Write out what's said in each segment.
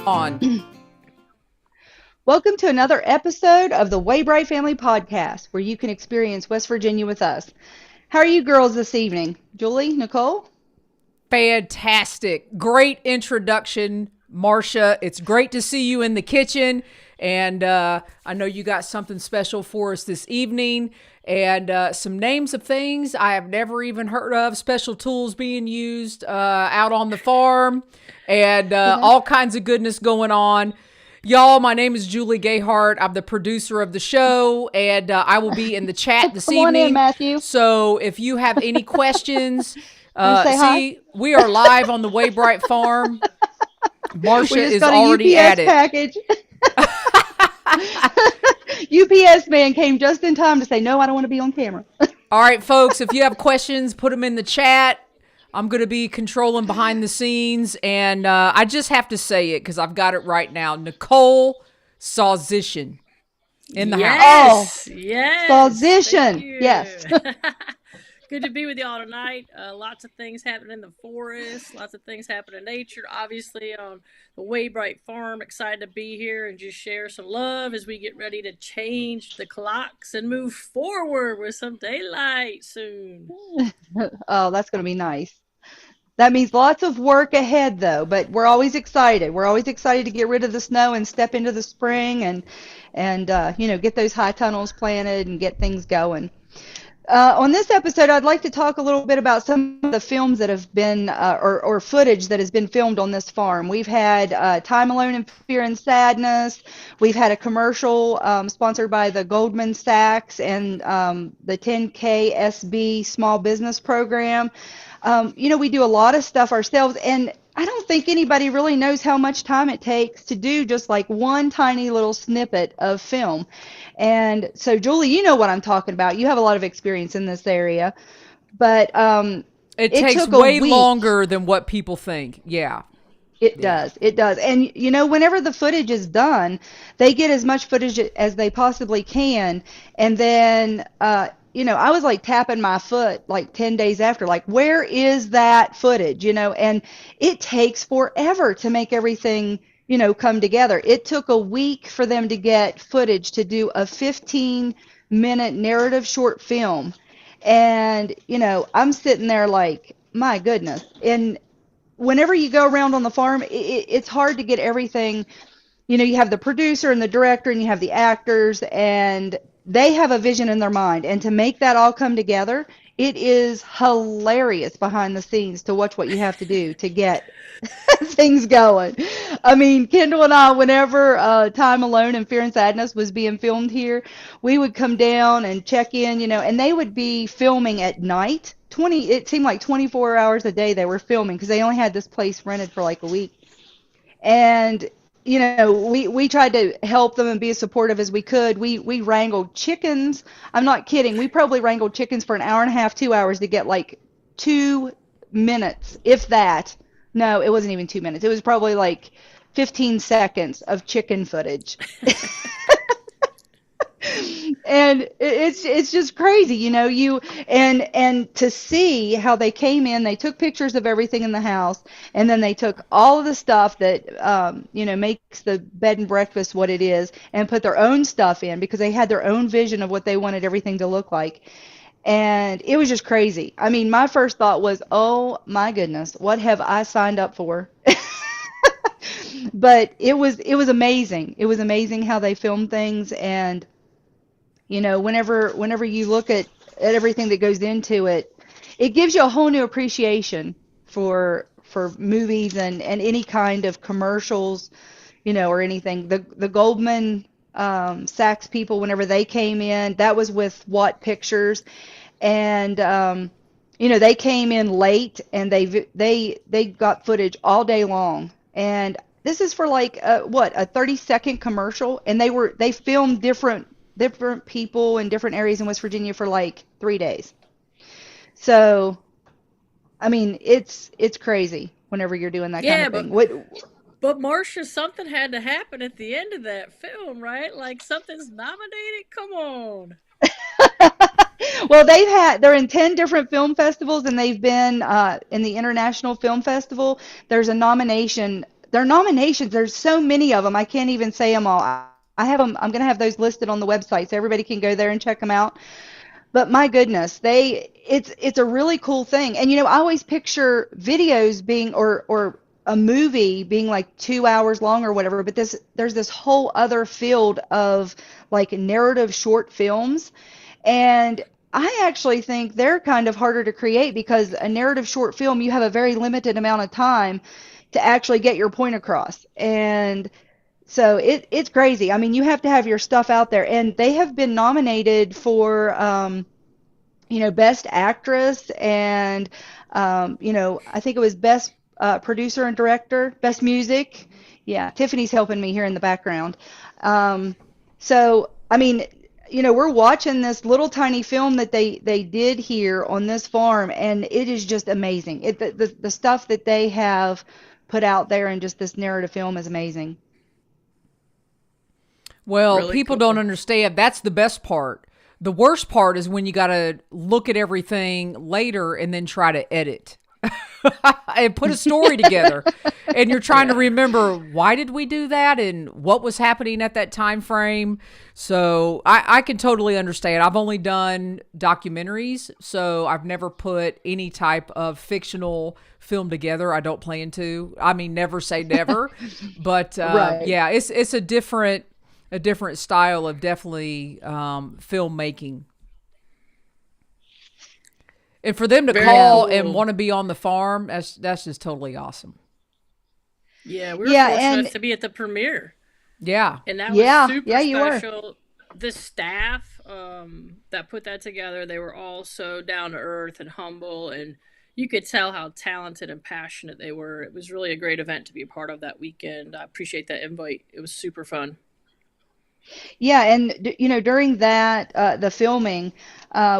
On. Welcome to another episode of the Waybright Family podcast, where you can experience West Virginia with us. How are you girls this evening? Julie, Nicolle? Fantastic. Great introduction, Marsha. It's great to see you in the kitchen. And I know you got something special for us this evening. And some names of things I have never even heard of. Special tools being used out on the farm. And all kinds of goodness going on. Y'all, my name is Julie Gayheart. I'm the producer of the show, and I will be in the chat this Come evening. on in, Matthew. So if you have any questions, say hi? we are live on the Waybright farm. Marsha is got a already UPS at it. Package. UPS man came just in time to say, no, I don't want to be on camera. All right, folks, if you have questions, put them in the chat. I'm going to be controlling behind the scenes, and I just have to say it because I've got it right now. Nicolle Sawczyszyn in the house. Yes. Sawczyszyn. Yes. Good to be with y'all tonight. Lots of things happening in the forest. Lots of things happening in nature. Obviously on the Waybright farm. Excited to be here and just share some love as we get ready to change the clocks and move forward with some daylight soon. Oh, that's going to be nice. That means lots of work ahead, though, but we're always excited. We're always excited to get rid of the snow and step into the spring and get those high tunnels planted and get things going. On this episode, I'd like to talk a little bit about some of the films that have been, or footage that has been filmed on this farm. We've had Time Alone in Fear and Sadness. We've had a commercial sponsored by the Goldman Sachs and the 10K SB Small Business Program. We do a lot of stuff ourselves, and I don't think anybody really knows how much time it takes to do just like one tiny little snippet of film. And so, Julie, you know what I'm talking about. You have a lot of experience in this area, but it takes way longer than what people think. Yeah. It does. And, whenever the footage is done, they get as much footage as they possibly can. And then, I was like tapping my foot like 10 days after, like, where is that footage? And it takes forever to make everything, come together. It took a week for them to get footage to do a 15-minute narrative short film. And, I'm sitting there like, my goodness. And whenever you go around on the farm, it's hard to get everything. You have the producer and the director and you have the actors, and they have a vision in their mind, and to make that all come together, it is hilarious behind the scenes to watch what you have to do to get things going. I mean, Kendall and I, whenever Time Alone in Fear and Sadness was being filmed here, we would come down and check in, and they would be filming at night. It seemed like 24 hours a day they were filming because they only had this place rented for like a week. And we tried to help them and be as supportive as we could. We wrangled chickens. I'm not kidding. We probably wrangled chickens for an hour and a half, 2 hours to get like 2 minutes, if that. No, it wasn't even 2 minutes. It was probably like 15 seconds of chicken footage. And it's just crazy, and to see how they came in, they took pictures of everything in the house, and then they took all of the stuff that makes the bed and breakfast what it is, and put their own stuff in because they had their own vision of what they wanted everything to look like. And it was just crazy. I mean, my first thought was, oh my goodness, what have I signed up for? But it was amazing. It was amazing how they filmed things. And whenever you look at everything that goes into it, it gives you a whole new appreciation for movies and any kind of commercials, or anything. The Goldman Sachs people, whenever they came in, that was with Watt Pictures, and they came in late, and they got footage all day long. And this is for like a 30-second commercial, and they filmed different people in different areas in West Virginia for like 3 days. So, I mean, it's crazy whenever you're doing that kind of thing. But Marsha, something had to happen at the end of that film, right? Like something's nominated? Come on. Well, they're in 10 different film festivals, and they've been in the International Film Festival. There's a nomination their nominations, there's so many of them. I can't even say them all. I have them. I'm going to have those listed on the website so everybody can go there and check them out. But my goodness, it's a really cool thing. And I always picture videos being or a movie being like 2 hours long or whatever, but there's this whole other field of like narrative short films. And I actually think they're kind of harder to create because a narrative short film, you have a very limited amount of time to actually get your point across. And so it's crazy. I mean, you have to have your stuff out there. And they have been nominated for, Best Actress and, I think it was Best Producer and Director, Best Music. Yeah, Tiffany's helping me here in the background. So, I mean, we're watching this little tiny film that they did here on this farm, and it is just amazing. The stuff that they have put out there in just this narrative film is amazing. Well, Really people cool. don't understand. That's the best part. The worst part is when you got to look at everything later and then try to edit and put a story together. And you're trying to remember, why did we do that and what was happening at that time frame? So I can totally understand. I've only done documentaries, so I've never put any type of fictional film together. I don't plan to. I mean, never say never. But Right. yeah, it's a different style of definitely filmmaking. And for them to Very call cool. and want to be on the farm, that's just totally awesome. Yeah, we were Yeah, fortunate and to be at the premiere. Yeah. And that was yeah, super yeah, you were. special. The staff that put that together, they were all so down to earth and humble, and you could tell how talented and passionate they were. It was really a great event to be a part of that weekend. I appreciate that invite. It was super fun. Yeah, and during that the filming,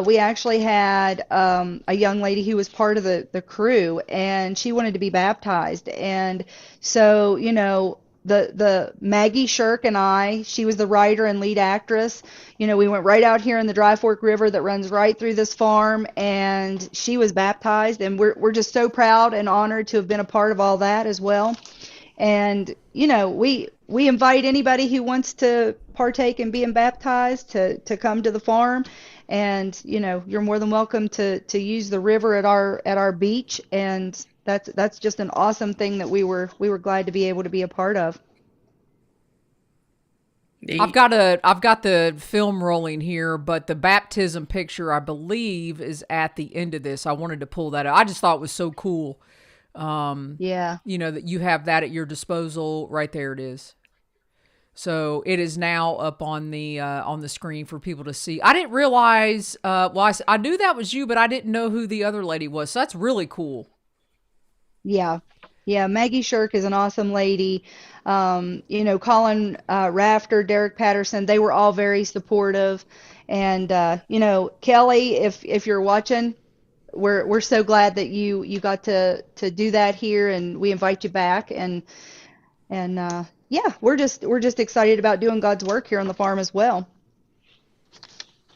we actually had a young lady who was part of the crew, and she wanted to be baptized. And so, the Maggie Shirk and I, she was the writer and lead actress. We went right out here in the Dry Fork River that runs right through this farm, and she was baptized. And we're just so proud and honored to have been a part of all that as well. And we invite anybody who wants to partake in being baptized to come to the farm, and you're more than welcome to use the river at our beach, and that's just an awesome thing that we were glad to be able to be a part of. I've got the film rolling here, but the baptism picture, I believe, is at the end of this. I wanted to pull that out. I just thought it was so cool. Yeah. That you have that at your disposal. Right there it is. So it is now up on the screen for people to see. I didn't realize, I knew that was you, but I didn't know who the other lady was. So that's really cool. Yeah. Yeah, Maggie Shirk is an awesome lady. Colin Rafter, Derek Patterson, they were all very supportive. And Kelly, if you're watching, we're so glad that you got to do that here, and we invite you back. And yeah, we're just excited about doing God's work here on the farm as well.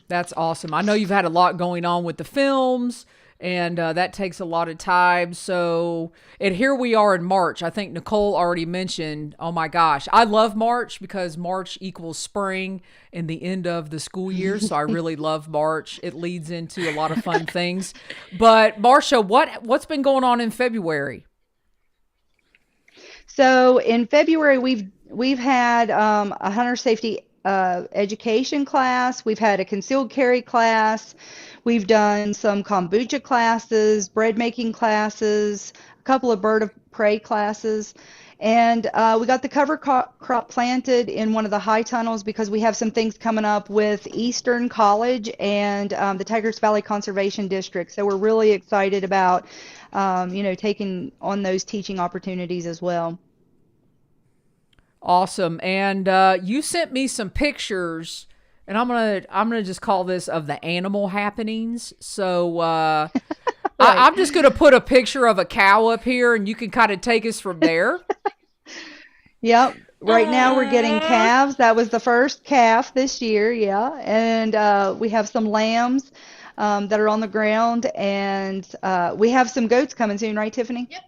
That's awesome. I know you've had a lot going on with the films, and that takes a lot of time. So, and here we are in March. I think Nicolle already mentioned, oh my gosh, I love March because March equals spring and the end of the school year. So I really love March. It leads into a lot of fun things. But Marsha, what's been going on in February? So in February, we've had a hunter safety education class. We've had a concealed carry class. We've done some kombucha classes, bread making classes, a couple of bird of prey classes. And we got the cover crop planted in one of the high tunnels because we have some things coming up with Eastern College and the Tigris Valley Conservation District. So we're really excited about, taking on those teaching opportunities as well. Awesome. And you sent me some pictures, and I'm gonna just call this of the animal happenings. So Right. I'm just gonna put a picture of a cow up here, and you can kind of take us from there. Yep. Right now we're getting calves. That was the first calf this year, yeah. And we have some lambs that are on the ground, and we have some goats coming soon, right, Tiffany? Yep,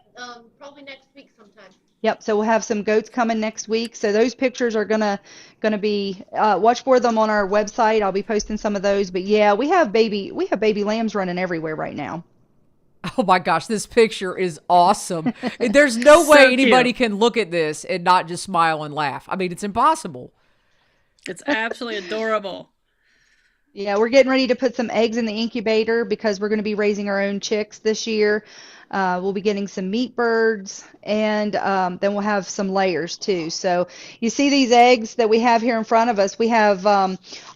probably next week sometime. Yep. So we'll have some goats coming next week. So those pictures are gonna be watch for them on our website. I'll be posting some of those. But yeah, we have baby lambs running everywhere right now. Oh my gosh, this picture is awesome. There's no So way anybody cute. can look at this and not just smile and laugh. I mean, it's impossible. It's absolutely adorable. Yeah, we're getting ready to put some eggs in the incubator because we're going to be raising our own chicks this year. We'll be getting some meat birds, and then we'll have some layers too. So you see these eggs that we have here in front of us. We have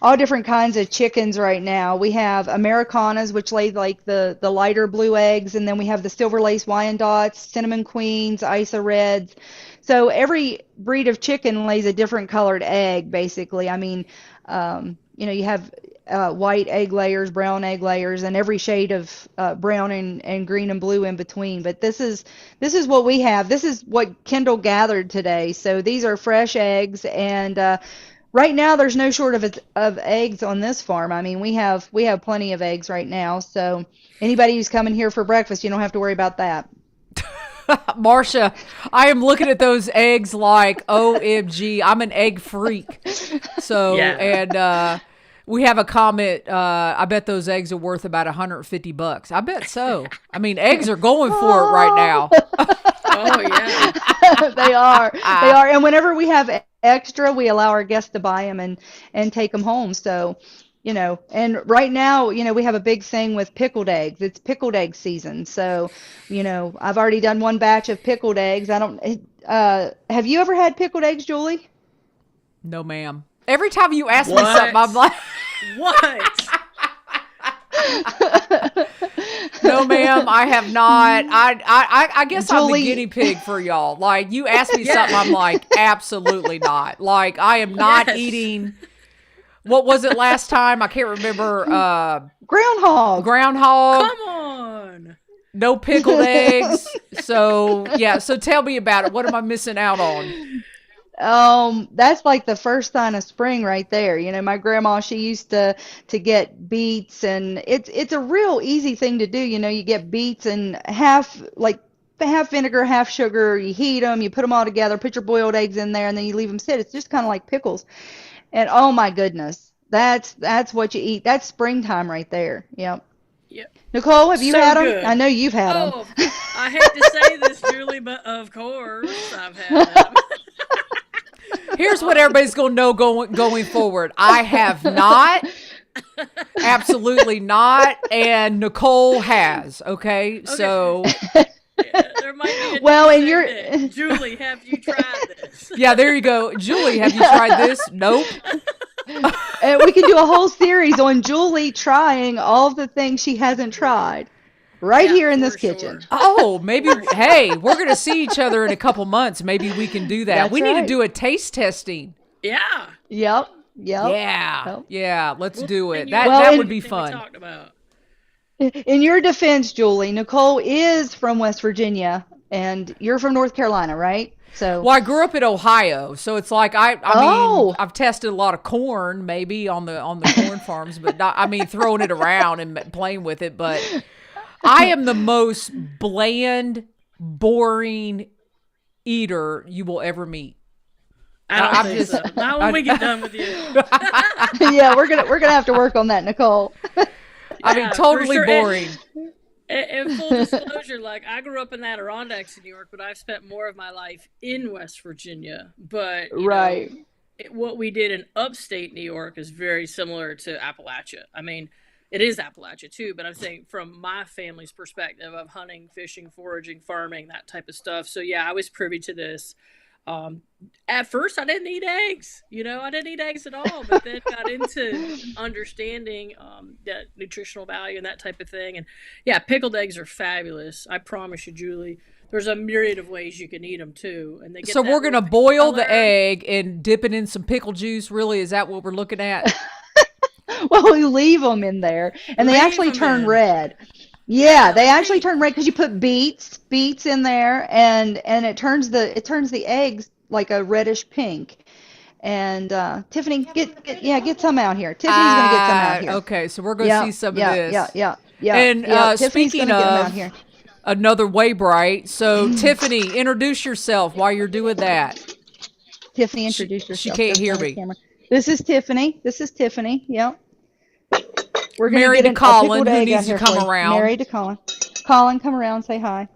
all different kinds of chickens right now. We have Americanas, which lay like the lighter blue eggs, and then we have the silver lace Wyandottes, cinnamon queens, Isa reds. So every breed of chicken lays a different colored egg, basically. I mean, you have white egg layers, brown egg layers, and every shade of brown and green and blue in between. But this is what we have. This is what Kendall gathered today. So these are fresh eggs, and right now there's no short of eggs on this farm. I mean, we have plenty of eggs right now. So anybody who's coming here for breakfast, you don't have to worry about that. Marsha, I am looking at those eggs like, OMG, I'm an egg freak. So, Yeah. and we have a comment, I bet those eggs are worth about $150. I bet so. I mean, eggs are going for it right now. Oh yeah. They are. They are. And whenever we have extra, we allow our guests to buy them and take them home. So, and right now, we have a big thing with pickled eggs. It's pickled egg season. So, I've already done one batch of pickled eggs. I don't, have you ever had pickled eggs, Julie? No, ma'am. Every time you ask me What? something, I'm like, What? no, ma'am, I have not. I guess I'm the Julie- guinea pig for y'all. Like, you ask me something, I'm like, absolutely not. Like, I am not Yes. eating. What was it last time? I can't remember. Groundhog. Groundhog. Come on. No pickled eggs. So, yeah. So tell me about it. What am I missing out on? That's like the first sign of spring right there. My grandma, she used to get beets, and it's a real easy thing to do. You get beets and half vinegar, half sugar. You heat them, you put them all together, put your boiled eggs in there, and then you leave them sit. It's just kind of like pickles. And oh my goodness, that's what you eat. That's springtime right there. Yep. Yep. Nicolle, have you So had them? good. I know you've had them. Oh, I hate to say this, Julie, but of course I've had them. Here's what everybody's going to know going forward. I have not. Absolutely not. And Nicolle has. Okay. So, Yeah, there might be a Well, new and you're- segment. Julie, have you tried this? yeah, there you go. Julie, have you tried this? Nope. And we can do a whole series on Julie trying all the things she hasn't tried right Yeah, here in for this kitchen. sure. Oh, maybe, hey, we're going to see each other in a couple months. Maybe we can do that. That's We need to right. do a taste testing. Yeah. Yep. Yeah. Yep. Yeah. Let's do it. And That you- Well, that and- would be Thing we fun. talked about. In your defense, Julie, Nicolle is from West Virginia, and you're from North Carolina, right? So, Well, I grew up in Ohio, so it's like I Oh. mean, I've tested a lot of corn, maybe on the corn farms, but not, I mean, throwing it around and playing with it. But I am the most bland, boring eater you will ever meet. I don't I'm think just- so. Not when we get done with you. yeah, we're gonna have to work on that, Nicolle. I mean, Yeah, for totally sure. boring. And full disclosure, like I grew up in the Adirondacks in New York, but I've spent more of my life in West Virginia. But you Right. know, what we did in upstate New York is very similar to Appalachia. I mean, it is Appalachia too, but I'm saying from my family's perspective of hunting, fishing, foraging, farming, that type of stuff. So yeah, I was privy to this. At first, I didn't eat eggs. I didn't eat eggs at all. But then got into understanding that nutritional value and that type of thing. And yeah, pickled eggs are fabulous. I promise you, Julie. There's a myriad of ways you can eat them too. And they get So that we're gonna little boil the color. egg and dip it in some pickle juice. Really, is that what we're looking at? Well, we leave them in there, and they Leave actually 'em turn in. red. Yeah, they actually turn red because you put beets in there, and it turns the eggs like a reddish pink. And Tiffany, get some out here. Tiffany's gonna get some out here. Okay, so we're gonna see some of this. Yeah. And Tiffany's speaking gonna get 'em of, out here. another Waybright. So Tiffany, introduce yourself while you're doing that. Tiffany, introduce yourself. She can't hear me. This is Tiffany. Yep. We're going Married to to get Colin, a who egg needs out to here come for you. around. Married to Colin. Colin, come around, say hi.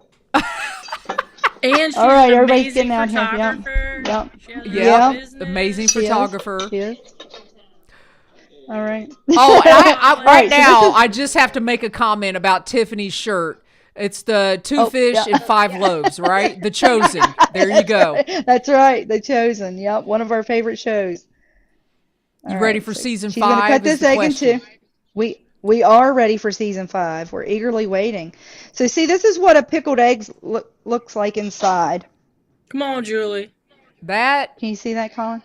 And she's All right, an everybody's amazing getting out here. photographer. Yep. She has her Yeah, own business. amazing She is. photographer. She is. All right. Oh, and All right so now, this is- I just have to make a comment about Tiffany's shirt. It's the 2 fish yeah. and 5 loaves, right? The Chosen. There you go. That's right. The Chosen. Yep. One of our favorite shows. You All ready right, for so season she's gonna 5? cut is this the egg question. in 2. We are ready for season 5. We're eagerly waiting. So see, this is what a pickled egg looks like inside. Come on, Julie. That, Can you see that, Colin?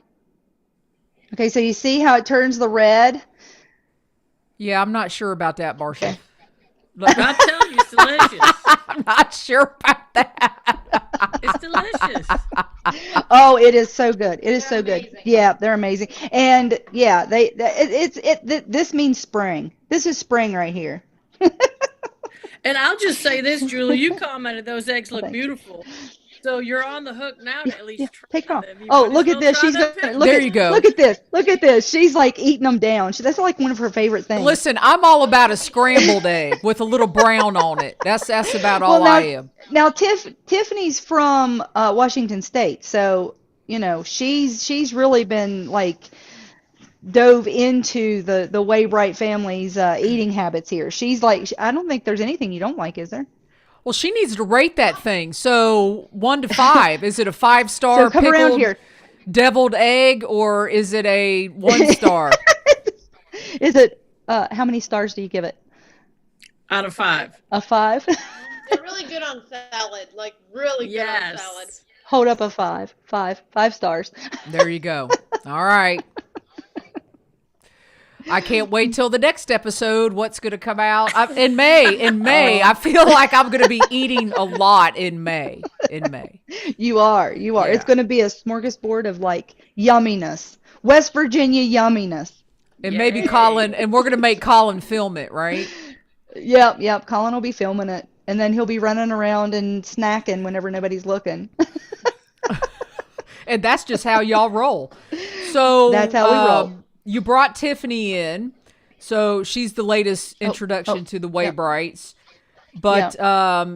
Okay, so you see how it turns the red? yeah, I'm not sure about that, Marsha. I'm telling you, it's delicious. I'm not sure about that. It's delicious. Oh, it is so good. It is so good. Yeah, they're amazing. And yeah, this means spring. This is spring right here. And I'll just say this, Julie. You commented those eggs look Thank you. beautiful. So you're on the hook now to at least Yeah, try take it off. them. You Oh, might as look at well this. try She's that gonna pickle. look There at, you go. Look at this. Look at this. She's like eating them down. That's like one of her favorite things. Listen, I'm all about a scrambled egg with a little brown on it. That's about all now, I am. Now, Tiffany's from Washington State, so you know she's really been like dove into the Waybright family's eating habits here. She's like, I don't think there's anything you don't like, is there? Well, she needs to rate that thing. So 1 to 5, is it a 5-star So come around pickled here. deviled egg, or is it a 1 star? Is it? How many stars do you give it? Out of 5. A 5? They're really good on salad, like really good on salad. Hold up a 5. 5 stars. There you go. All right. I can't wait till the next episode. What's going to come out in May? I feel like I'm going to be eating a lot in May. You are. Yeah. It's going to be a smorgasbord of like yumminess. West Virginia yumminess. And maybe Colin, and we're going to make Colin film it, right? Yep. Colin will be filming it. And then he'll be running around and snacking whenever nobody's looking. And that's just how y'all roll. So That's how we roll. You brought Tiffany in, so she's the latest introduction to the Waybrights. But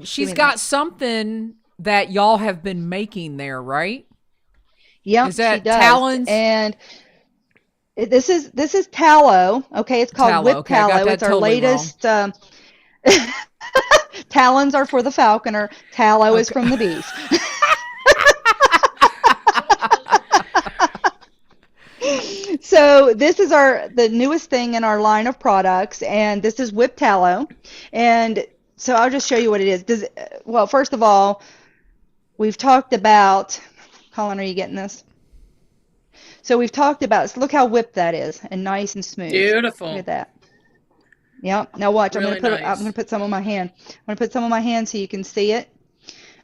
she's got something that y'all have been making there, right? Yep, Is that she does. talons? And this is tallow. Okay, it's called Tallow. whipped Okay, I got tallow. that It's our totally latest. Talons are for the falconer. Tallow is from the beef. So this is the newest thing in our line of products, and this is whipped tallow. And so I'll just show you what it is. Well, first of all, we've talked about, Colin, are you getting this? So we've talked about, look how whipped that is, and nice and smooth. Beautiful. Look at that. Yep. Now watch. Really I'm nice. gonna put some on my hand. I'm gonna put some on my hand so you can see it.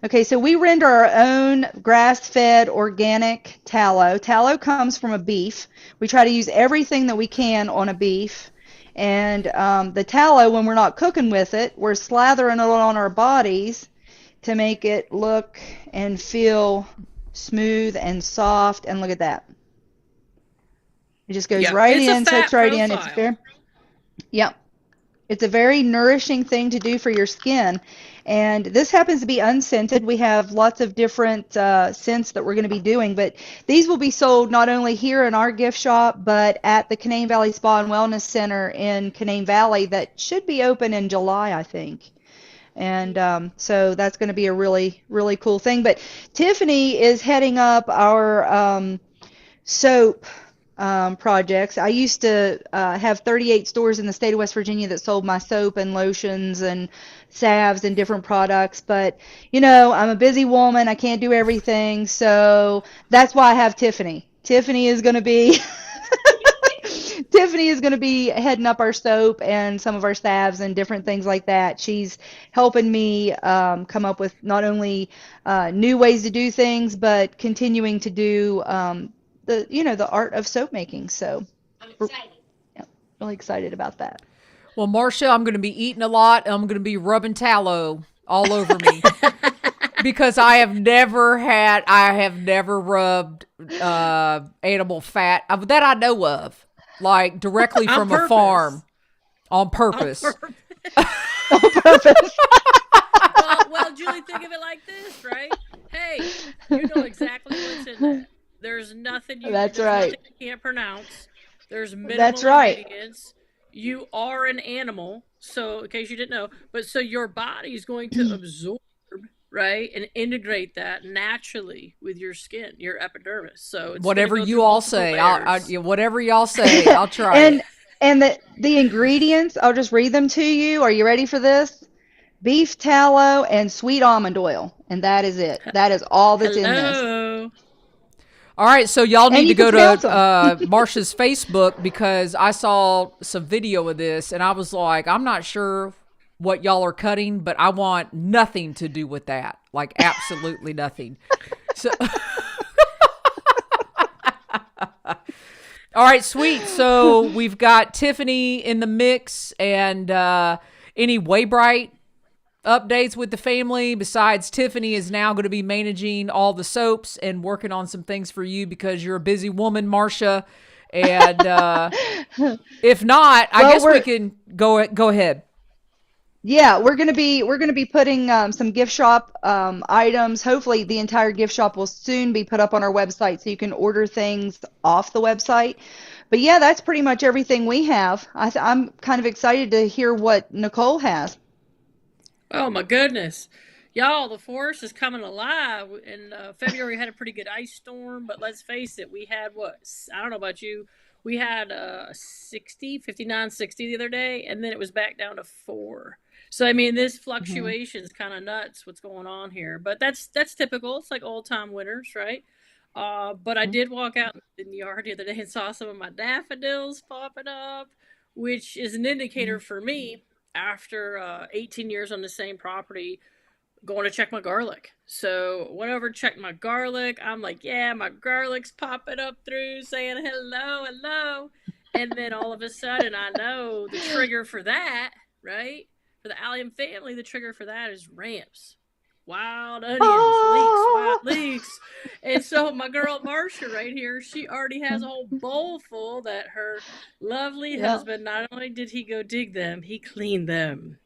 Okay, so we render our own grass-fed organic tallow. Tallow comes from a beef. We try to use everything that we can on a beef. And the tallow, when we're not cooking with it, we're slathering it on our bodies to make it look and feel smooth and soft. And look at that. It just goes right it's a in, fat soaks right in. It's profile. very, yep. It's a very nourishing thing to do for your skin. And this happens to be unscented. We have lots of different scents that we're going to be doing, but these will be sold not only here in our gift shop, but at the Canane Valley Spa and Wellness Center in Canane Valley that should be open in July, I think. And so that's going to be a really, really cool thing. But Tiffany is heading up our soap projects. I used to have 38 stores in the state of West Virginia that sold my soap and lotions and salves and different products, but you know, I'm a busy woman. I can't do everything, so that's why I have Tiffany. Tiffany is going to be heading up our soap and some of our salves and different things like that. She's helping me come up with not only new ways to do things, but continuing to do the art of soap making. So I'm excited. yeah, really excited about that. Well, Marsha, I'm going to be eating a lot. I'm going to be rubbing tallow all over me. Because I have never rubbed animal fat that I know of, like directly from a farm on purpose. On purpose. Well, Julie, think of it like this, right? Hey, you know exactly what's in that. There's nothing That's right. nothing you can't pronounce. There's minimal That's right. ingredients. You are an animal, so in case you didn't know, but so your body is going to absorb, right, and integrate that naturally with your skin, your epidermis. So it's whatever you all say, whatever y'all say, I'll try it. And the ingredients, I'll just read them to you. Are you ready for this? Beef tallow and sweet almond oil, and that is it. That is all that's in this. All right, so y'all need to go to Marsha's Facebook, because I saw some video of this, and I was like, I'm not sure what y'all are cutting, but I want nothing to do with that. Like, absolutely nothing. So, all right, sweet. So we've got Tiffany in the mix, and any Waybright updates with the family besides Tiffany is now going to be managing all the soaps and working on some things for you because you're a busy woman, Marsha. And if not, I guess we can go ahead. Yeah, we're gonna be putting some gift shop items. Hopefully, the entire gift shop will soon be put up on our website, so you can order things off the website. But yeah, that's pretty much everything we have. I'm kind of excited to hear what Nicolle has. Oh my goodness. Y'all, the forest is coming alive. In February, we had a pretty good ice storm, but let's face it, we had I don't know about you, we had 59, 60 the other day, and then it was back down to 4. So, I mean, this fluctuation is kind of nuts what's going on here, but that's typical. It's like old time winters, right? But I did walk out in the yard the other day and saw some of my daffodils popping up, which is an indicator for me after 18 years on the same property, going to check my garlic. So whenever I check my garlic, I'm like, yeah, my garlic's popping up through saying hello. And then all of a sudden I know the trigger for that, right? For the allium family, the trigger for that is ramps. Wild onions, wild leeks. And so my girl Marsha right here, she already has a whole bowl full that her lovely husband, not only did he go dig them, he cleaned them.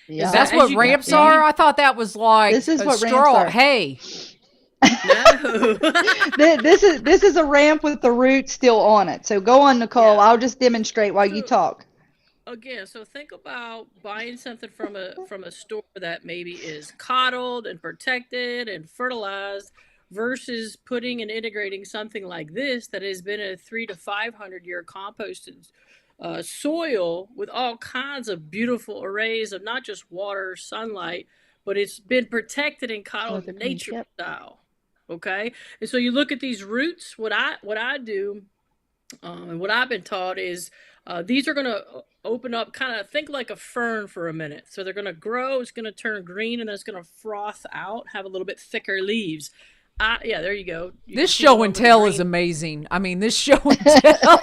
Yeah. That's what ramps are? I thought that was like this is a what straw. Ramps are. Hey. No. This is a ramp with the root still on it. So go on, Nicolle. Yeah. I'll just demonstrate while you talk. Again, so think about buying something from a store that maybe is coddled and protected and fertilized versus putting and integrating something like this that has been a 300 to 500 year composted soil with all kinds of beautiful arrays of not just water, sunlight, but it's been protected and coddled nature style. Okay, and so you look at these roots. What I do, and what I've been taught is these are going to open up, kind of think like a fern for a minute. So they're going to grow, it's going to turn green, and then it's going to froth out, have a little bit thicker leaves. Yeah, there you go. This show and tell is amazing. I mean, this show and tell.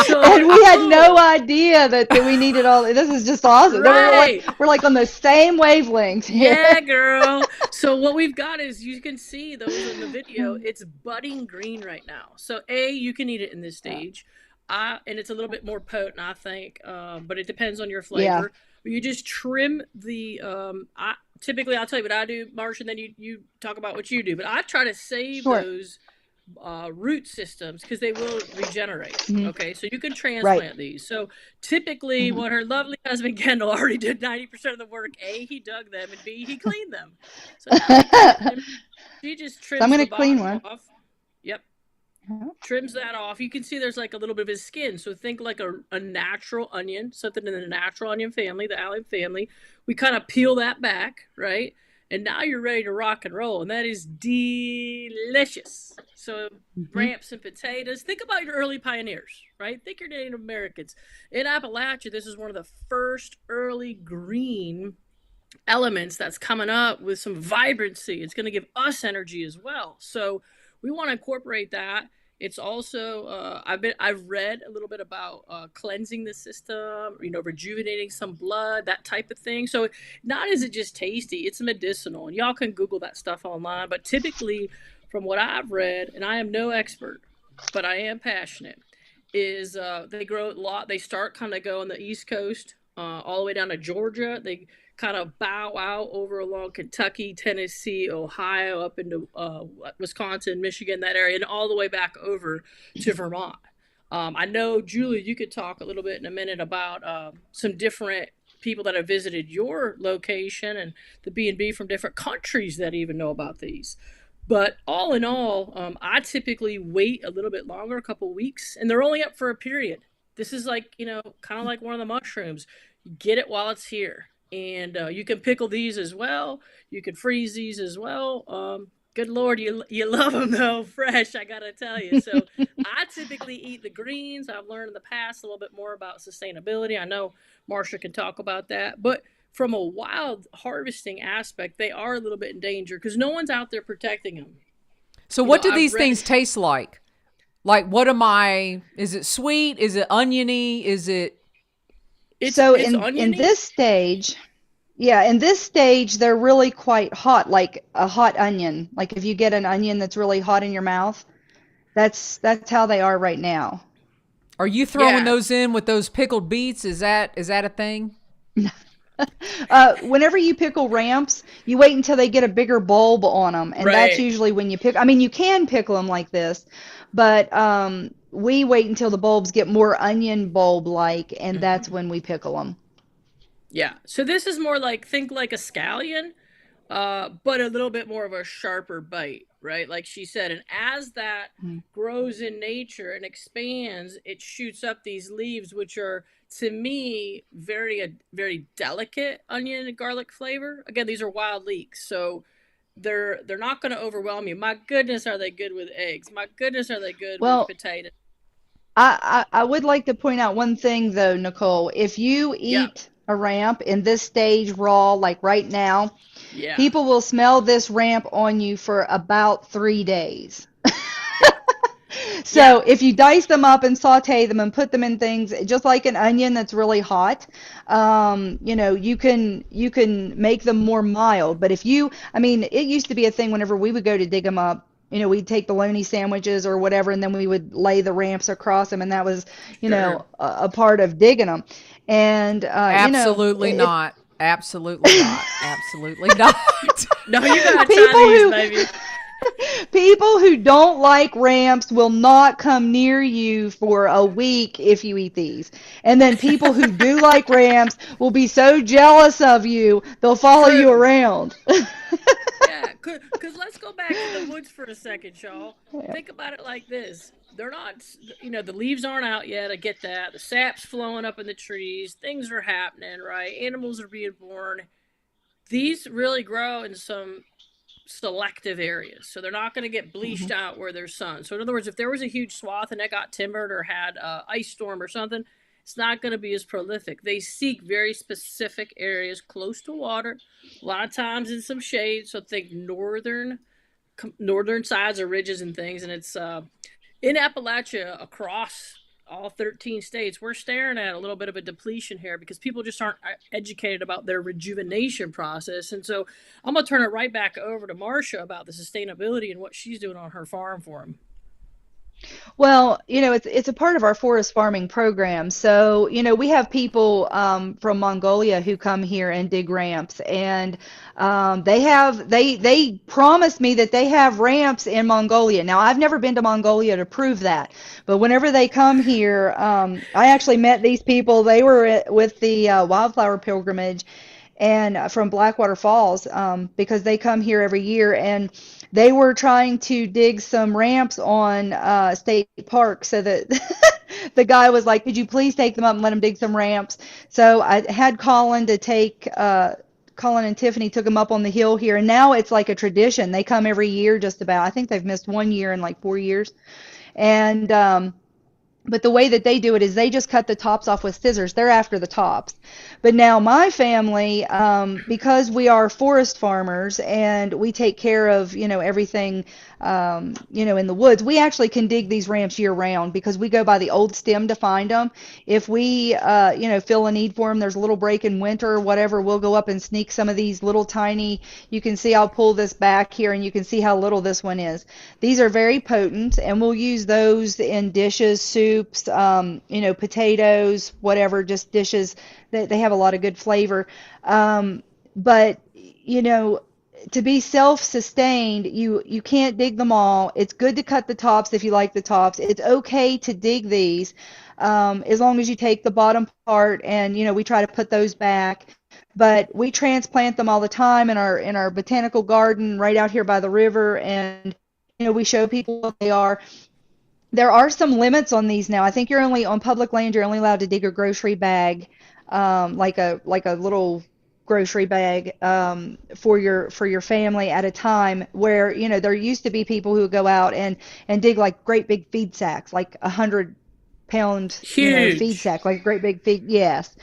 And we had no idea that we needed all. This is just awesome. Right. We're like on the same wavelength. Yeah, girl. So what we've got is, you can see those in the video, it's budding green right now. So you can eat it in this stage. And it's a little bit more potent, I think, but it depends on your flavor. Yeah. You just trim the. Typically, I'll tell you what I do, Marsha, and then you talk about what you do. But I try to save those root systems because they will regenerate. Mm-hmm. Okay, so you can transplant these. So typically, what her lovely husband Kendall already did 90% of the work. A, he dug them, and B, he cleaned them. So she just trims. So I'm going to clean one. Off. Yep. Trims that off. You can see there's like a little bit of his skin. So think like a natural onion, something in the natural onion family, the allium family. We kind of peel that back, right? And now you're ready to rock and roll. And that is delicious. So ramps and potatoes. Think about your early pioneers, right? Think your Native Americans. In Appalachia, this is one of the first early green elements that's coming up with some vibrancy. It's going to give us energy as well. So we want to incorporate that It's also I've read a little bit about cleansing the system, rejuvenating some blood, that type of thing. So not is it just tasty, it's medicinal, and y'all can Google that stuff online. But typically, from what I've read, and I am no expert, but I am passionate, is they grow a lot. They start kind of go on the East Coast, all the way down to Georgia. They kind of bow out over along Kentucky, Tennessee, Ohio, up into Wisconsin, Michigan, that area, and all the way back over to Vermont. I know, Julie, you could talk a little bit in a minute about some different people that have visited your location and the B&B from different countries that even know about these. But all in all, I typically wait a little bit longer, a couple weeks, and they're only up for a period. This is like, kind of like one of the mushrooms. You get it while it's here. And you can pickle these as well. You can freeze these as well. Good Lord, you love them though, fresh, I gotta tell you. So I typically eat the greens. I've learned in the past a little bit more about sustainability. I know Marsha can talk about that. But from a wild harvesting aspect, they are a little bit in danger because no one's out there protecting them. So what do these things taste like? Like, is it sweet? Is it oniony? Is it... In this stage, they're really quite hot, like a hot onion. Like if you get an onion that's really hot in your mouth, that's how they are right now. Are you throwing those in with those pickled beets? Is that a thing? Whenever you pickle ramps, you wait until they get a bigger bulb on them, and that's usually when you pick. I mean, you can pickle them like this, but we wait until the bulbs get more onion bulb-like, and that's when we pickle them. Yeah. So this is more like, think like a scallion, but a little bit more of a sharper bite, right? Like she said, and as that grows in nature and expands, it shoots up these leaves, which are, to me, very, very delicate onion and garlic flavor. Again, these are wild leeks, so they're not going to overwhelm you. My goodness, are they good with eggs? My goodness, are they good with potatoes? I would like to point out one thing though, Nicolle. If you eat a ramp in this stage raw, like right now, people will smell this ramp on you for about 3 days. So if you dice them up and saute them and put them in things just like an onion that's really hot, you can make them more mild. But it used to be a thing whenever we would go to dig them up. We'd take bologna sandwiches or whatever, and then we would lay the ramps across them, and that was, a part of digging them. And absolutely not. Absolutely not. Absolutely not. No, you gotta try these, baby. People who don't like ramps will not come near you for a week if you eat these. And then people who do like ramps will be so jealous of you, they'll follow you around. Yeah, because let's go back to the woods for a second, y'all. Think about it like this. They're not, the leaves aren't out yet. I get that. The sap's flowing up in the trees. Things are happening, right? Animals are being born. These really grow in some selective areas, so they're not going to get bleached out where there's sun. So in other words, if there was a huge swath and it got timbered or had a ice storm or something, it's not going to be as prolific. They seek very specific areas close to water, a lot of times in some shade. So think northern sides of ridges and things. And it's in Appalachia, across all 13 states, we're staring at a little bit of a depletion here because people just aren't educated about their rejuvenation process. And so I'm going to turn it right back over to Marsha about the sustainability and what she's doing on her farm for them. Well, it's a part of our forest farming program. So, we have people from Mongolia who come here and dig ramps, and they promised me that they have ramps in Mongolia. Now, I've never been to Mongolia to prove that, but whenever they come here, I actually met these people. They were with the wildflower pilgrimage and from Blackwater Falls because they come here every year, and they were trying to dig some ramps on State Park, so that the guy was like, could you please take them up and let them dig some ramps? So I had Colin and Tiffany took them up on the hill here, and now it's like a tradition. They come every year just about. I think they've missed 1 year in like 4 years. And but the way that they do it is they just cut the tops off with scissors. They're after the tops. But now my family, because we are forest farmers and we take care of, everything in the woods. We actually can dig these ramps year round because we go by the old stem to find them. If we, feel a need for them, there's a little break in winter or whatever, we'll go up and sneak some of these little tiny, you can see I'll pull this back here and you can see how little this one is. These are very potent and we'll use those in dishes, soups, potatoes, whatever, just dishes. They have a lot of good flavor. But, to be self-sustained, you can't dig them all. It's good to cut the tops if you like the tops. It's okay to dig these, as long as you take the bottom part and, we try to put those back. But we transplant them all the time in our botanical garden right out here by the river, and, we show people what they are. There are some limits on these now. I think you're only on public land, you're only allowed to dig a grocery bag, like a little grocery bag for your family at a time, where there used to be people who would go out and dig like great big feed sacks, like 100-pound feed sack, like a great big feed. Yes.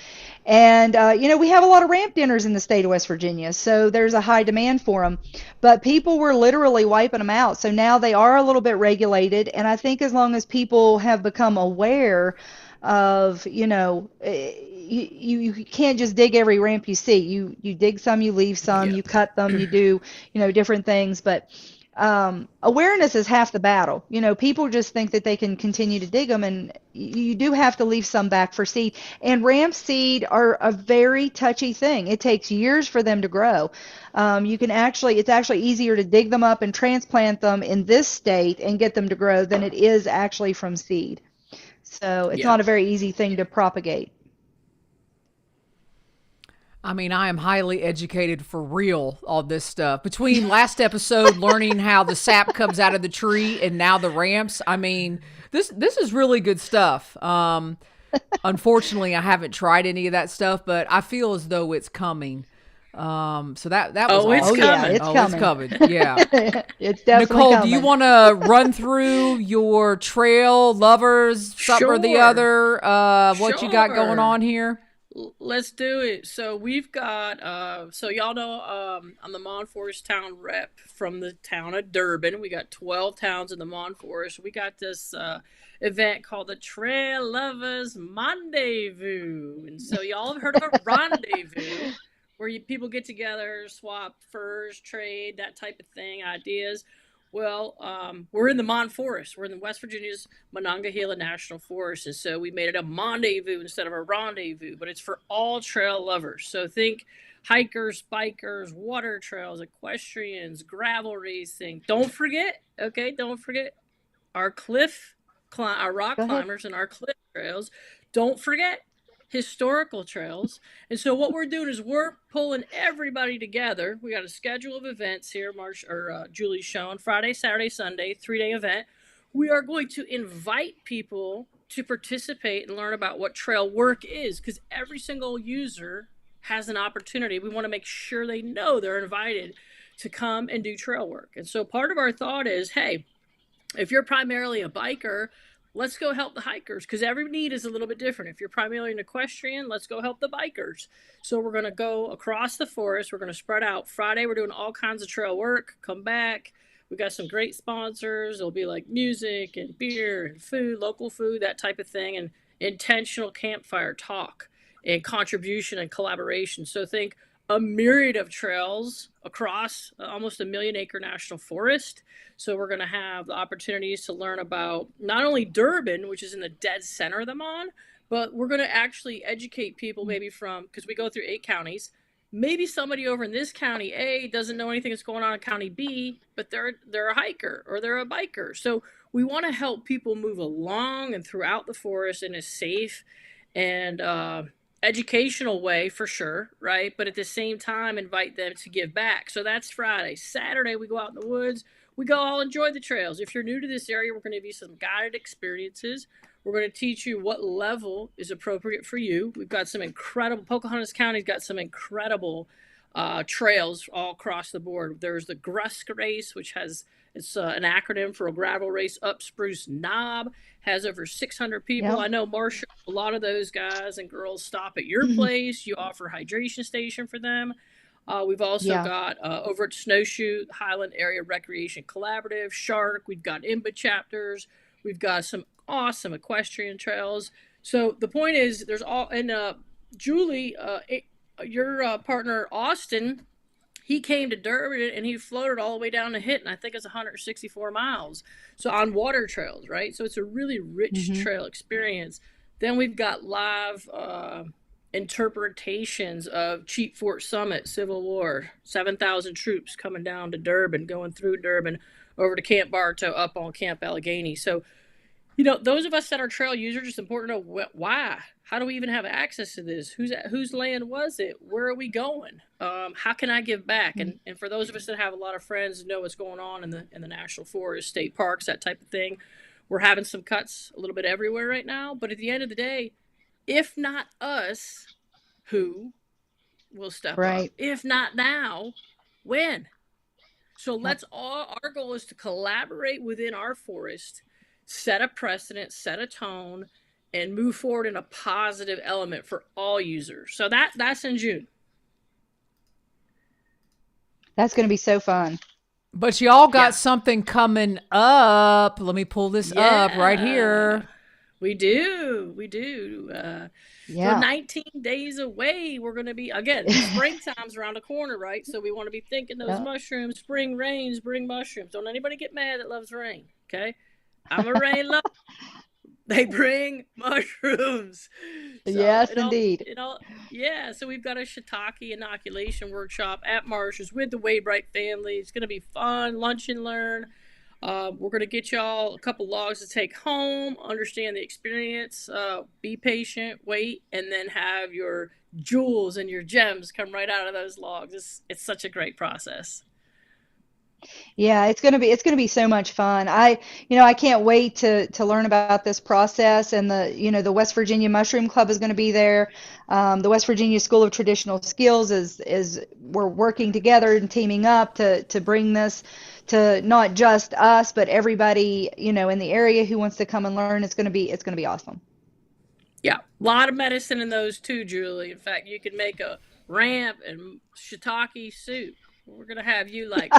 And we have a lot of ramp dinners in the state of West Virginia, so there's a high demand for them, but people were literally wiping them out. So now they are a little bit regulated, and I think as long as people have become aware of, you can't just dig every ramp you see. You dig some, you leave some, you cut them, you do, different things. But awareness is half the battle. People just think that they can continue to dig them, and you do have to leave some back for seed. And ramp seed are a very touchy thing. It takes years for them to grow. It's actually easier to dig them up and transplant them in this state and get them to grow than it is actually from seed. So it's not a very easy thing to propagate. I mean, I am highly educated for real on this stuff. Between last episode learning how the sap comes out of the tree and now the ramps, I mean, this is really good stuff. Unfortunately, I haven't tried any of that stuff, but I feel as though it's coming. So that was it's coming. It's coming. Yeah. It's definitely Nicolle, coming. do you want to run through your trail lovers, something or the other, what you got going on here? Let's do it. So we've got, so y'all know I'm the Mon Forest town rep from the town of Durban. We got 12 towns in the Mon Forest. We got this event called the Trail Lovers Rendezvous. And so y'all have heard of a rendezvous where people get together, swap furs, trade, that type of thing, ideas. Well, we're in the Mon Forest. We're in West Virginia's Monongahela National Forest, and so we made it a rendezvous instead of a rendezvous, but it's for all trail lovers. So think hikers, bikers, water trails, equestrians, gravel racing. Don't forget our rock climbers and our cliff trails. Don't forget historical trails. And so what we're doing is we're pulling everybody together. We got a schedule of events here. Julie's showing Friday, Saturday, Sunday, 3-day event. We are going to invite people to participate and learn about what trail work is, because every single user has an opportunity. We want to make sure they know they're invited to come and do trail work. And so part of our thought is, hey, if you're primarily a biker, let's go help the hikers, because every need is a little bit different. If you're primarily an equestrian, let's go help the bikers. So we're going to go across the forest. We're going to spread out. Friday, we're doing all kinds of trail work. Come back. We've got some great sponsors. It'll be like music and beer and food, local food, that type of thing, and intentional campfire talk and contribution and collaboration. So think a myriad of trails across almost a 1 million acre national forest. So we're going to have the opportunities to learn about not only Durban, which is in the dead center of the Mon, but we're going to actually educate people maybe from, because we go through 8 counties, maybe somebody over in this county A doesn't know anything that's going on in county B, but they're a hiker or they're a biker. So we want to help people move along and throughout the forest in a safe and educational way, for sure, right? But at the same time, invite them to give back. So that's Friday. Saturday, we go out in the woods. We go all enjoy the trails. If you're new to this area, we're going to give you some guided experiences. We're going to teach you what level is appropriate for you. We've got some incredible, Pocahontas County's got some incredible trails all across the board. There's the Grusk Race, which it's an acronym for a gravel race up Spruce Knob, has over 600 people. Yep. I know, Marsha, a lot of those guys and girls stop at your place. You offer hydration station for them. We've also Yeah. got over at Snowshoe Highland Area Recreation Collaborative, Shark. We've got IMBA chapters. We've got some awesome equestrian trails. So the point is, there's all, and Julie, your partner Austin, he came to Durban and he floated all the way down to Hinton. I think it's 164 miles. So on water trails, right? So it's a really rich trail experience. Then we've got live interpretations of Cheap Fort Summit, Civil War, 7,000 troops coming down to Durban, going through Durban, over to Camp Bartow, up on Camp Allegheny. So, those of us that are trail users, it's important to know why. How do we even have access to this? Whose land was it? Where are we going? How can I give back? And for those of us that have a lot of friends who know what's going on in the national forest, state parks, that type of thing, we're having some cuts a little bit everywhere right now. But at the end of the day, if not us, who will step up? If not now, when? So our goal is to collaborate within our forest, set a precedent, set a tone, and move forward in a positive element for all users. So that's in June. That's going to be so fun. But y'all got something coming up. Let me pull this up right here. We do. We're 19 days away. We're going to be, again, springtime's around the corner, right? So we want to be thinking those mushrooms, spring rains, bring mushrooms. Don't anybody get mad that loves rain, okay? I'm a rain lover. They bring mushrooms. So yes, indeed. So we've got a shiitake inoculation workshop at Marsha's with the Waybright family. It's going to be fun, lunch and learn. We're going to get y'all a couple logs to take home, understand the experience, be patient, wait, and then have your jewels and your gems come right out of those logs. It's such a great process. Yeah, it's gonna be so much fun. I can't wait to learn about this process. And the West Virginia Mushroom Club is going to be there. The West Virginia School of Traditional Skills is we're working together and teaming up to bring this to not just us, but everybody in the area who wants to come and learn. It's gonna be awesome. Yeah, a lot of medicine in those too, Julie. In fact, you can make a ramp and shiitake soup. We're gonna have you like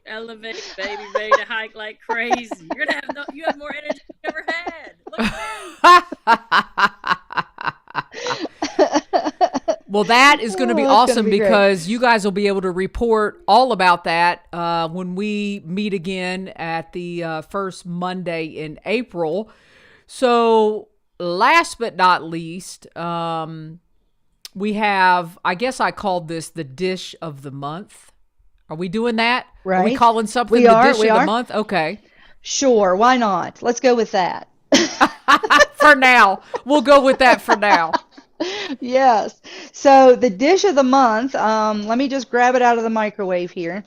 elevate, baby, ready to hike like crazy. You're gonna you have more energy than you ever had. Look at me. Well, that is going to be awesome because you guys will be able to report all about that when we meet again at the first Monday in April. So, last but not least, we have, I guess I called this the dish of the month. Are we doing that? Right. Are we calling something the dish of the month? Okay. Sure, why not? Let's go with that. For now. We'll go with that for now. Yes. So the dish of the month, let me just grab it out of the microwave here.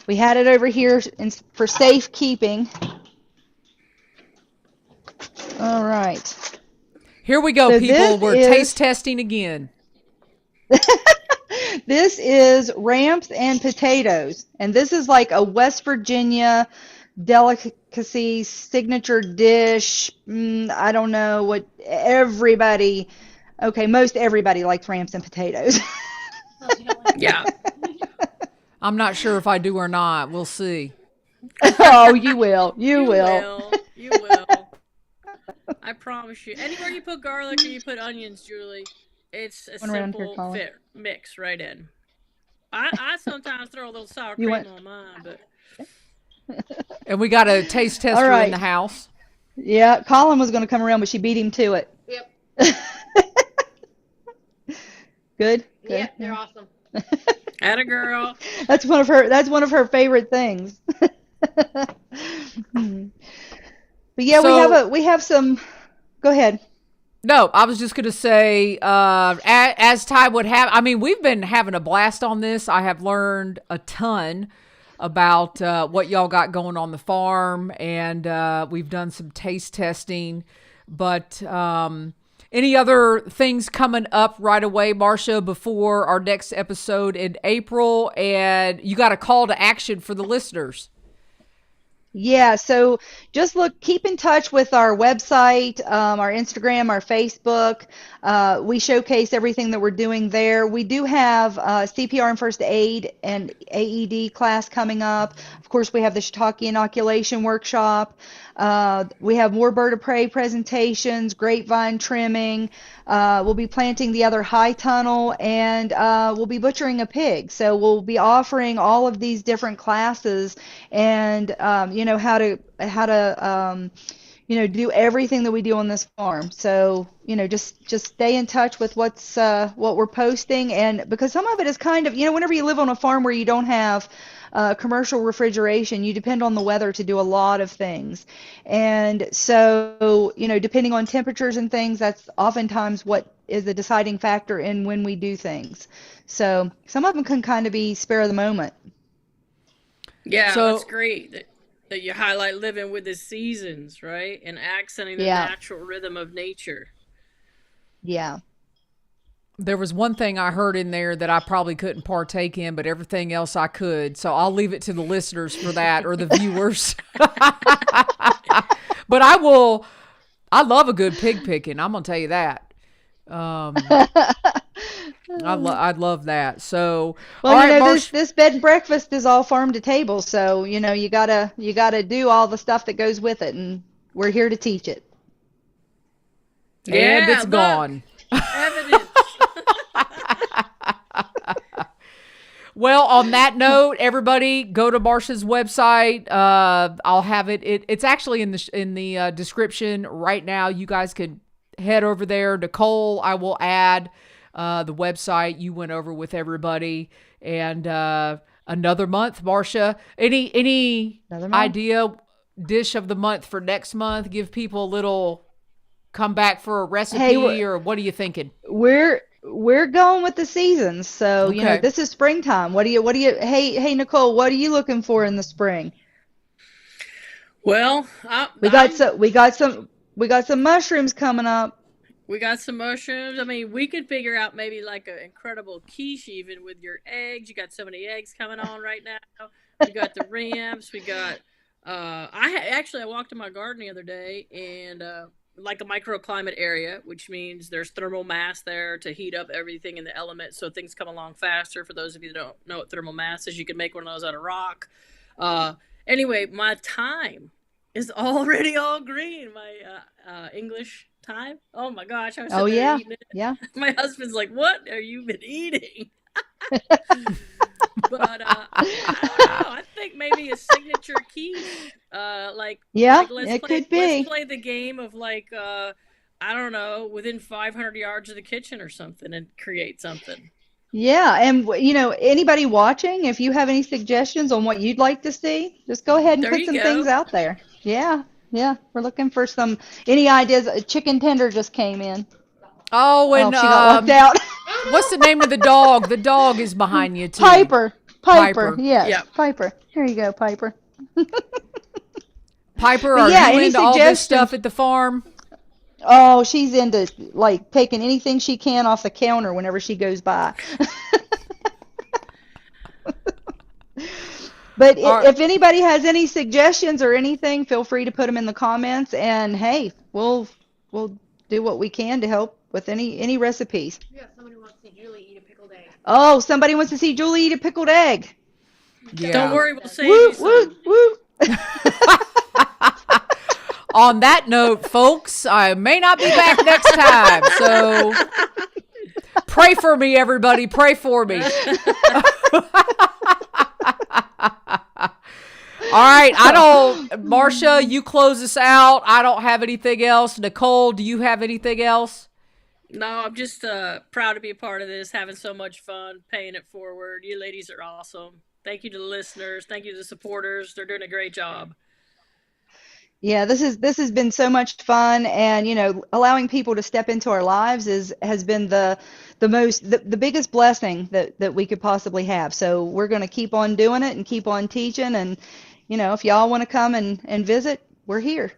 We had it over here for safekeeping. All right. Here we go, people. We're taste testing again. This is ramps and potatoes, and this is like a West Virginia delicacy signature dish. I don't know what most everybody likes ramps and potatoes. Yeah. I'm not sure if I do or not. We'll see. Oh, you will. You will. You will. I promise you. Anywhere you put garlic or you put onions, Julie, it's a simple mix right in. I sometimes throw a little sour cream on mine, but. And we got a taste tester in the house. Yeah, Colin was going to come around, but she beat him to it. Yep. Good? Yeah, they're awesome. Atta girl. That's one of her favorite things. But yeah, we have some. Go ahead. No, I was just going to say, as Ty would have, I mean, we've been having a blast on this. I have learned a ton about what y'all got going on the farm, and we've done some taste testing. But any other things coming up right away, Marsha, before our next episode in April? And you got a call to action for the listeners. Yeah, so just keep in touch with our website, our Instagram, our Facebook. We showcase everything that we're doing there. We do have CPR and first aid and AED class coming up. Of course, we have the shiitake inoculation workshop. We have more bird of prey presentations, grapevine trimming. We'll be planting the other high tunnel, and we'll be butchering a pig. So we'll be offering all of these different classes, and how to do everything that we do on this farm. So just stay in touch with what we're posting, and because some of it is kind of, whenever you live on a farm where you don't have commercial refrigeration, you depend on the weather to do a lot of things. And so, depending on temperatures and things, that's oftentimes what is the deciding factor in when we do things. So some of them can kind of be spur of the moment. Yeah, So that's great that you highlight living with the seasons, right? And accenting the Yeah, natural rhythm of nature. yeah. there was one thing I heard in there that I probably couldn't partake in, but everything else I could. So I'll leave it to the listeners for that, or the viewers. But I will. I love a good pig picking. I'm gonna tell you that. Um, I love that. So, all Well, right, this Marsh. this bed and breakfast is all farm to table, so you gotta do all the stuff that goes with it, and we're here to teach it. And Yeah, it's look, gone. evidence. Well, on that note, everybody go to Marsha's website. I'll have it's actually in the description right now. You guys can head over there. Nicolle, I will add the website you went over with everybody. And another month, Marsha. Any Another month. idea dish of the month for next month? Give people a little come back for a Hey, recipe, or what are you thinking? we're going with the seasons, so Okay. this is springtime. What do you hey Nicole, what are you looking for in the spring? Well, We got some we got some mushrooms coming up. we got some mushrooms. I mean, we could figure out maybe like an incredible quiche even with your eggs. You got so many eggs coming on right now. We got the ramps. We got. I walked in my garden the other day and like a microclimate area, which means there's thermal mass there to heat up everything in the element, so things come along faster. For those of you that don't know what thermal mass is, you can make one of those out of rock. Uh, anyway, my thyme is already all green. My English thyme. Oh my gosh, I was Oh sitting there yeah, eating it. yeah. My husband's like, "What are you been eating?" But I don't know. I think maybe a signature quiche. Yeah, Let's it play could be. the game of I don't know, within 500 yards of the kitchen or something, and create something. Yeah, and anybody watching, if you have any suggestions on what you'd like to see, just go ahead and There put you some things go. out there. Yeah, yeah. We're looking for any ideas. A chicken tender just came in. Oh, Oh, and she got locked out. what's the name of the dog? The dog is behind you too. Piper. Piper. Piper. Yes, Yep. Piper. Here you go, Piper. Piper, But are yeah, you any into all this stuff suggestions? at the farm? Oh, she's into like taking anything she can off the counter whenever she goes by. But Or if anybody has any suggestions or anything, feel free to put them in the comments. And hey, we'll do what we can to help with any recipes. Yeah, somebody wants to see Julie eat a pickled egg. Oh, somebody wants to see Julie eat a pickled egg. Don't yeah. worry, we'll save Woo, you woo, some. woo. On that note, folks, I may not be back next time. So pray for me, everybody. Pray for me. All right. Marsha, you close us out. I don't have anything else. Nicolle, do you have anything else? No, I'm just proud to be a part of this, having so much fun, paying it forward. You ladies are awesome. Thank you to the listeners. Thank you to the supporters. They're doing a great job. Yeah, this has been so much fun, and allowing people to step into our lives has been the biggest blessing that we could possibly have. So we're going to keep on doing it and keep on teaching, and if y'all want to come and visit, we're here.